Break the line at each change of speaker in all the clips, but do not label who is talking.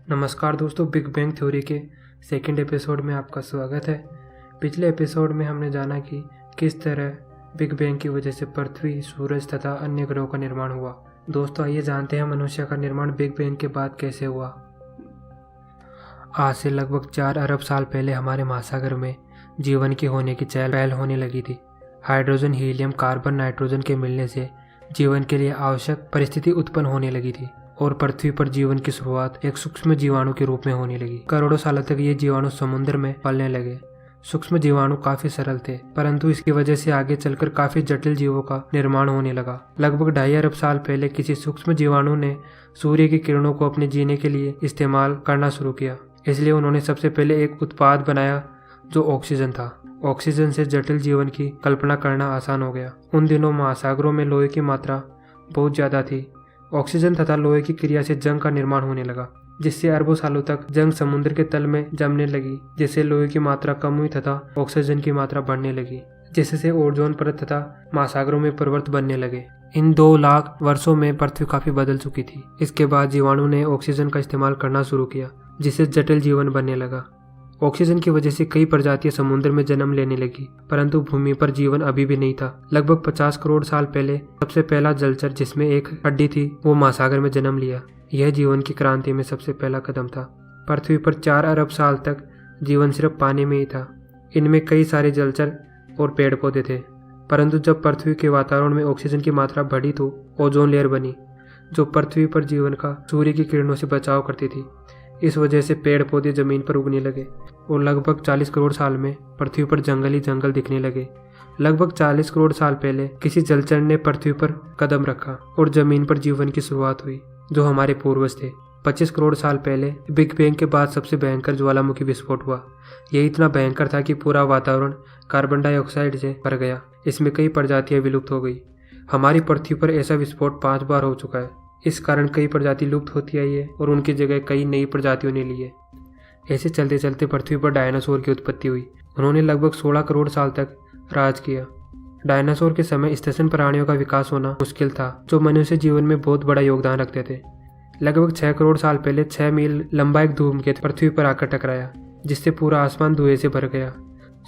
नमस्कार दोस्तों, big bang theory के सेकंड एपिसोड में आपका स्वागत है। पिछले एपिसोड में हमने जाना कि किस तरह बिग बैंग की वजह से पृथ्वी, सूरज तथा अन्य ग्रहों का निर्माण हुआ। दोस्तों, आइए जानते हैं मनुष्य का निर्माण बिग बैंग के बाद कैसे हुआ। आज से लगभग 4 अरब साल पहले हमारे महासागर में जीवन के होने की चहल पहल होने लगी थी। हाइड्रोजन, हीलियम, कार्बन, नाइट्रोजन के मिलने से जीवन के लिए आवश्यक परिस्थिति उत्पन्न होने लगी थी और पृथ्वी पर जीवन की शुरुआत एक सूक्ष्म जीवाणु के रूप में होने लगी। करोड़ों सालों तक ये जीवाणु समुद्र में पलने लगे। सूक्ष्म जीवाणु काफी सरल थे, परंतु इसकी वजह से आगे चलकर काफी जटिल जीवों का निर्माण होने लगा। लगभग 2.5 अरब साल पहले किसी सूक्ष्म जीवाणु ने सूर्य की किरणों को अपने जीने के लिए इस्तेमाल करना शुरू किया। इसलिए उन्होंने सबसे पहले एक उत्पाद बनाया जो ऑक्सीजन था। ऑक्सीजन से जटिल जीवन की कल्पना करना आसान हो गया। उन दिनों महासागरों में लोहे की मात्रा बहुत ज्यादा थी। ऑक्सीजन तथा लोहे की क्रिया से जंग का निर्माण होने लगा, जिससे अरबों सालों तक जंग समुद्र के तल में जमने लगी, जिससे लोहे की मात्रा कम हुई तथा ऑक्सीजन की मात्रा बढ़ने लगी, जिससे ओजोन परत तथा महासागरों में पर्वत बनने लगे। इन 2 लाख वर्षों में पृथ्वी काफी बदल चुकी थी। इसके बाद जीवाणु ने ऑक्सीजन का इस्तेमाल करना शुरू किया, जिससे जटिल जीवन बनने लगा। ऑक्सीजन की वजह से कई प्रजातियां समुद्र में जन्म लेने लगी, परंतु भूमि पर जीवन अभी भी नहीं था। लगभग 50 करोड़ साल पहले सबसे पहला जलचर, जिसमें एक हड्डी थी, वो महासागर में जन्म लिया। यह जीवन की क्रांति में सबसे पहला कदम था। पृथ्वी पर 4 अरब साल तक जीवन सिर्फ पानी में ही था। इनमें कई सारे जलचर और पेड़ पौधे थे, परंतु जब पृथ्वी के वातावरण में ऑक्सीजन की मात्रा बढ़ी तो ओजोन लेयर बनी, जो पृथ्वी पर जीवन का सूर्य की किरणों से बचाव करती थी। इस वजह से पेड़ पौधे जमीन पर उगने लगे और लगभग 40 करोड़ साल में पृथ्वी पर जंगल ही जंगल दिखने लगे। लगभग 40 करोड़ साल पहले किसी जलचर ने पृथ्वी पर कदम रखा और जमीन पर जीवन की शुरुआत हुई, जो हमारे पूर्वज थे। 25 करोड़ साल पहले बिग बैंग के बाद सबसे भयंकर ज्वालामुखी विस्फोट हुआ। यह इतना भयंकर था कि पूरा वातावरण कार्बन डाइऑक्साइड से भर गया। इसमें कई प्रजातियां विलुप्त हो गई। हमारी पृथ्वी पर ऐसा विस्फोट 5 बार हो चुका है। इस कारण कई प्रजाति लुप्त होती आई है और उनकी जगह कई नई प्रजातियों ने ली है। ऐसे चलते चलते पृथ्वी पर डायनासोर की उत्पत्ति हुई। उन्होंने लगभग 16 करोड़ साल तक राज किया। डायनासोर के समय स्तन प्राणियों का विकास होना मुश्किल था, जो मनुष्य जीवन में बहुत बड़ा योगदान रखते थे। लगभग 6 करोड़ साल पहले 6 मील लंबा एक धूमकेतु पृथ्वी पर आकर टकराया, जिससे पूरा आसमान धुएं से भर गया।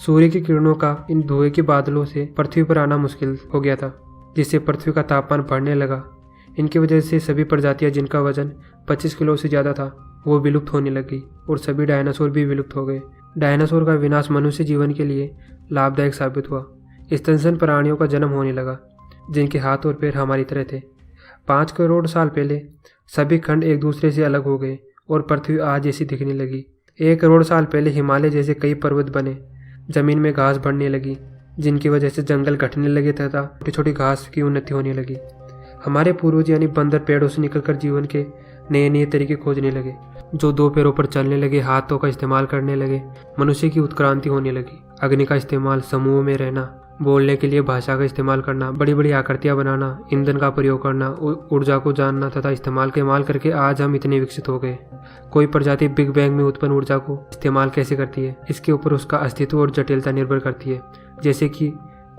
सूर्य की किरणों का इन धुएं के बादलों से पृथ्वी पर आना मुश्किल हो गया था, जिससे पृथ्वी का तापमान बढ़ने लगा। इनकी वजह से सभी प्रजातियां जिनका वजन 25 किलो से ज़्यादा था वो विलुप्त होने लगी और सभी डायनासोर भी विलुप्त हो गए। डायनासोर का विनाश मनुष्य जीवन के लिए लाभदायक साबित हुआ। स्तन प्राणियों का जन्म होने लगा, जिनके हाथ और पैर हमारी तरह थे। 5 करोड़ साल पहले सभी खंड एक दूसरे से अलग हो गए और पृथ्वी आज जैसी दिखने लगी। 1 करोड़ साल पहले हिमालय जैसे कई पर्वत बने, जमीन में घास बढ़ने लगी, जिनकी वजह से जंगल घटने लगे तथा छोटी छोटी घास की उन्नति होने लगी। हमारे पूर्वज यानी बंदर पेड़ों से निकलकर जीवन के नए नए तरीके खोजने लगे, जो 2 पैरों पर चलने लगे, हाथों का इस्तेमाल करने लगे। मनुष्य की उत्क्रांति होने लगी। अग्नि का इस्तेमाल, समूह में रहना, बोलने के लिए भाषा का इस्तेमाल करना, बड़ी बड़ी आकृतियां बनाना, ईंधन का प्रयोग करना, ऊर्जा को जानना तथा इस्तेमाल करके आज हम इतने विकसित हो गए। कोई प्रजाति बिग बैंग में उत्पन्न ऊर्जा को इस्तेमाल कैसे करती है, इसके ऊपर उसका अस्तित्व और जटिलता निर्भर करती है। जैसे कि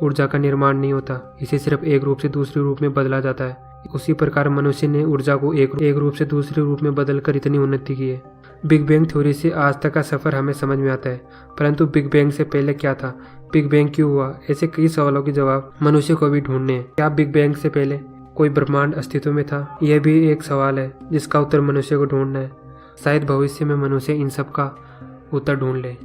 ऊर्जा का निर्माण नहीं होता, इसे सिर्फ एक रूप से दूसरे रूप में बदला जाता है। उसी प्रकार मनुष्य ने ऊर्जा को एक रूप से दूसरे रूप में बदलकर इतनी उन्नति की है। बिग बैंग थ्योरी से आज तक का सफर हमें समझ में आता है, परंतु बिग बैंग से पहले क्या था, बिग बैंग क्यों हुआ, ऐसे कई सवालों के जवाब मनुष्य को भी ढूंढने हैं। क्या बिग बैंग से पहले कोई ब्रह्मांड अस्तित्व में था? यह भी एक सवाल है जिसका उत्तर मनुष्य को ढूंढना है। शायद भविष्य में मनुष्य इन सब का उत्तर ढूंढ ले।